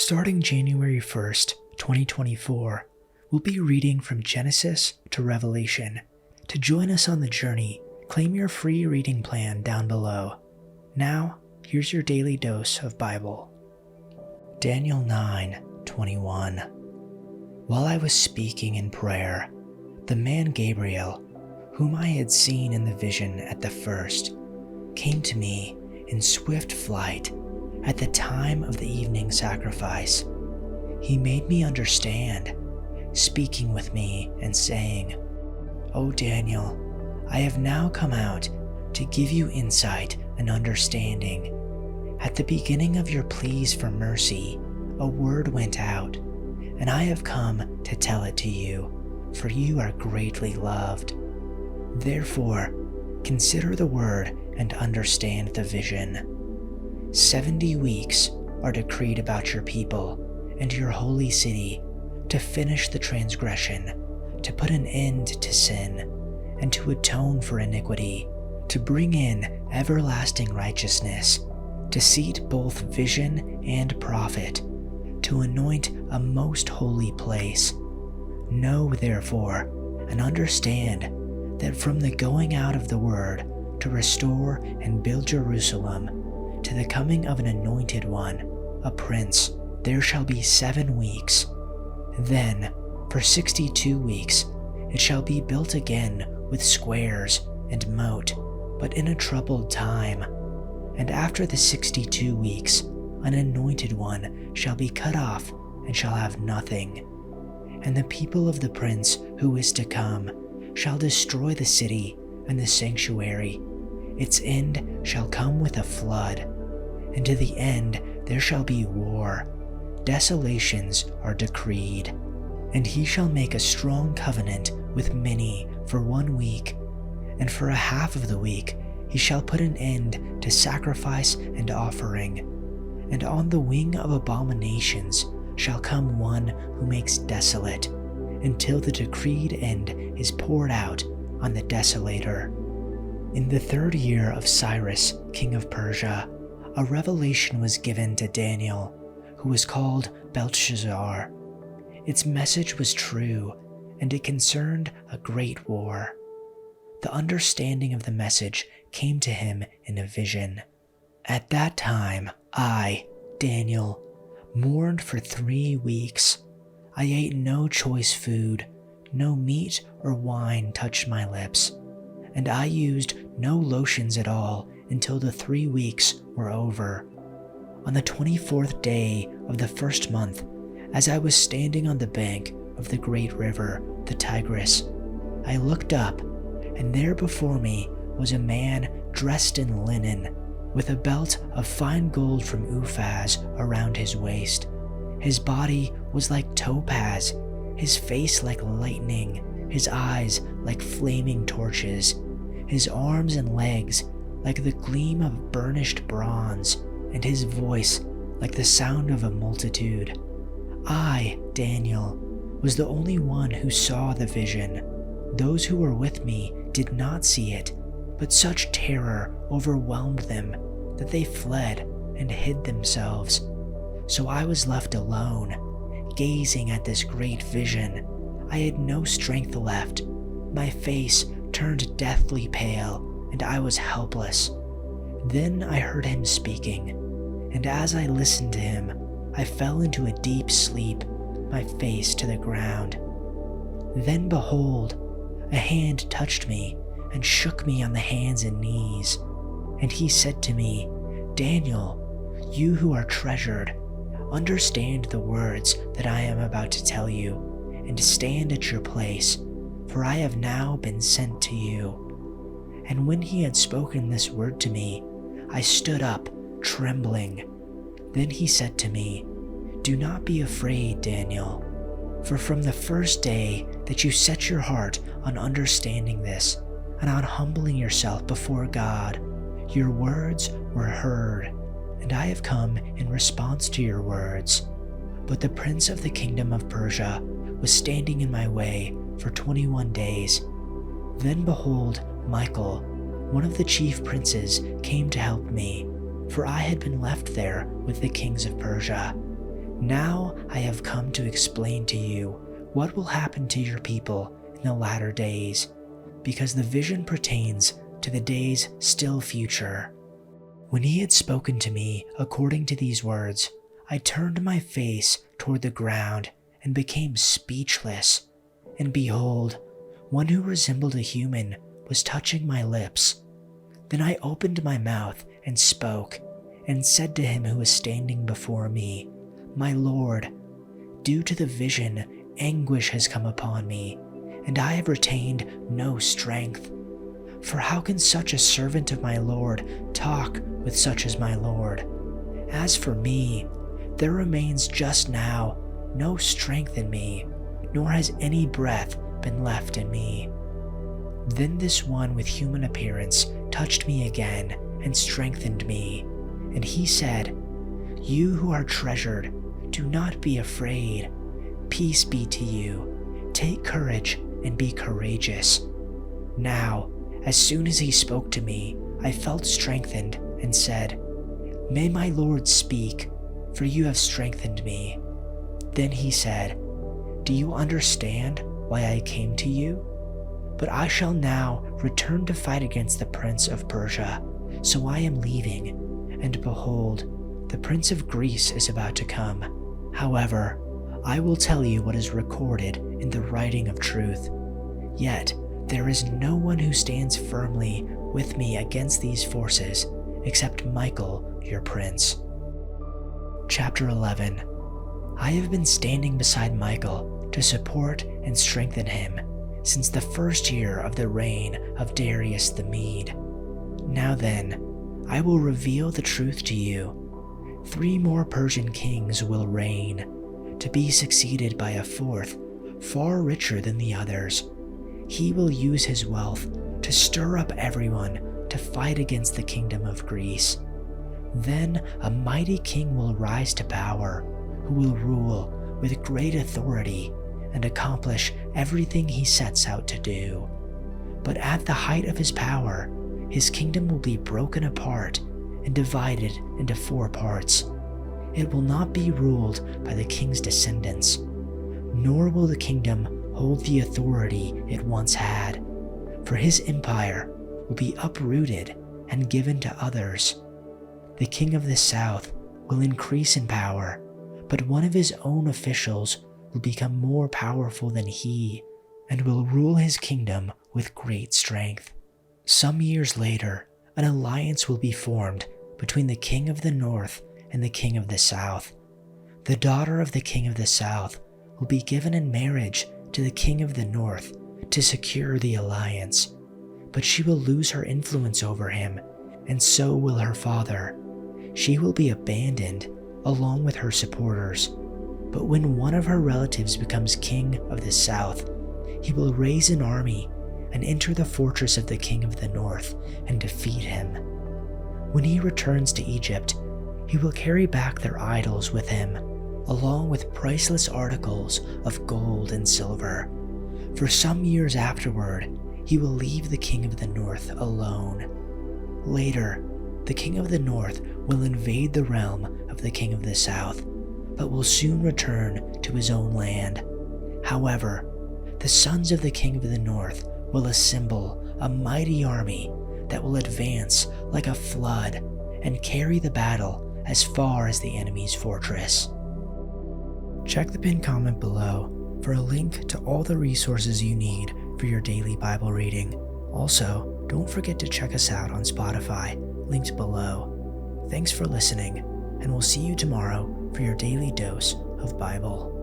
Starting January 1st, 2024, we'll be reading from Genesis to Revelation. To join us on the journey, claim your free reading plan down below. Now, here's your daily dose of Bible. Daniel 9:21. While I was speaking in prayer, the man Gabriel, whom I had seen in the vision at the first, came to me in swift flight at the time of the evening sacrifice. He made me understand, speaking with me and saying, "O Daniel, I have now come out to give you insight and understanding. At the beginning of your pleas for mercy, a word went out, and I have come to tell it to you, for you are greatly loved. Therefore, consider the word and understand the vision. 70 weeks are decreed about your people and your holy city to finish the transgression, to put an end to sin, and to atone for iniquity, to bring in everlasting righteousness, to seat both vision and prophet, to anoint a most holy place. Know therefore and understand that from the going out of the word to restore and build Jerusalem to the coming of an anointed one, a prince, there shall be 7 weeks. Then, for 62 weeks, it shall be built again with squares and moat, but in a troubled time. And after the 62 weeks, an anointed one shall be cut off and shall have nothing. And the people of the prince who is to come shall destroy the city and the sanctuary. Its end shall come with a flood, and to the end there shall be war. Desolations are decreed. And he shall make a strong covenant with many for 1 week, and for a half of the week he shall put an end to sacrifice and offering. And on the wing of abominations shall come one who makes desolate, until the decreed end is poured out on the desolator. In the 3rd year of Cyrus, king of Persia, a revelation was given to Daniel, who was called Belteshazzar. Its message was true, and it concerned a great war. The understanding of the message came to him in a vision. At that time, I, Daniel, mourned for 3 weeks. I ate no choice food, no meat or wine touched my lips, and I used no lotions at all until the 3 weeks were over. On the 24th day of the 1st month, as I was standing on the bank of the great river, the Tigris, I looked up, and there before me was a man dressed in linen, with a belt of fine gold from Uphaz around his waist. His body was like topaz, his face like lightning, his eyes like flaming torches, his arms and legs like the gleam of burnished bronze, and his voice like the sound of a multitude. I, Daniel, was the only one who saw the vision. Those who were with me did not see it, but such terror overwhelmed them that they fled and hid themselves. So I was left alone, gazing at this great vision. I had no strength left. My face turned deathly pale, and I was helpless. Then I heard him speaking, and as I listened to him, I fell into a deep sleep, my face to the ground. Then behold, a hand touched me and shook me on the hands and knees. And he said to me, "Daniel, you who are treasured, understand the words that I am about to tell you, and stand at your place, for I have now been sent to you." And when he had spoken this word to me, I stood up, trembling. Then he said to me, "Do not be afraid, Daniel, for from the first day that you set your heart on understanding this, and on humbling yourself before God, your words were heard, and I have come in response to your words. But the prince of the kingdom of Persia was standing in my way for 21 days. Then behold, Michael, one of the chief princes, came to help me, for I had been left there with the kings of Persia. Now I have come to explain to you what will happen to your people in the latter days, because the vision pertains to the days still future." When he had spoken to me according to these words, I turned my face toward the ground and became speechless. And behold, one who resembled a human was touching my lips. Then I opened my mouth and spoke, and said to him who was standing before me, "My Lord, due to the vision, anguish has come upon me, and I have retained no strength. For how can such a servant of my Lord talk with such as my Lord? As for me, there remains just now no strength in me, nor has any breath been left in me." Then this one with human appearance touched me again and strengthened me. And he said, "You who are treasured, do not be afraid. Peace be to you. Take courage and be courageous." Now, as soon as he spoke to me, I felt strengthened and said, "May my Lord speak, for you have strengthened me." Then he said, "Do you understand why I came to you? But I shall now return to fight against the prince of Persia, so I am leaving, and behold, the prince of Greece is about to come. However, I will tell you what is recorded in the writing of truth. Yet there is no one who stands firmly with me against these forces, except Michael, your prince." Chapter 11. I have been standing beside Michael to support and strengthen him since the first year of the reign of Darius the Mede. Now then, I will reveal the truth to you. 3 more Persian kings will reign, to be succeeded by a 4th, far richer than the others. He will use his wealth to stir up everyone to fight against the kingdom of Greece. Then a mighty king will rise to power, who will rule with great authority and accomplish everything he sets out to do. But at the height of his power, his kingdom will be broken apart and divided into 4 parts. It will not be ruled by the king's descendants, nor will the kingdom hold the authority it once had, for his empire will be uprooted and given to others. The king of the south will increase in power, but one of his own officials will become more powerful than he and will rule his kingdom with great strength. Some years later, an alliance will be formed between the king of the north and the king of the south. The daughter of the king of the south will be given in marriage to the king of the north to secure the alliance, but she will lose her influence over him, and so will her father. She will be abandoned along with her supporters. But when one of her relatives becomes king of the south, he will raise an army and enter the fortress of the king of the north and defeat him. When he returns to Egypt, he will carry back their idols with him, along with priceless articles of gold and silver. For some years afterward, he will leave the king of the north alone. Later, the king of the north will invade the realm of the king of the south, but will soon return to his own land. However, the sons of the king of the north will assemble a mighty army that will advance like a flood and carry the battle as far as the enemy's fortress. Check the pinned comment below for a link to all the resources you need for your daily Bible reading. Also, don't forget to check us out on Spotify, linked below. Thanks for listening, and we'll see you tomorrow for your daily dose of Bible.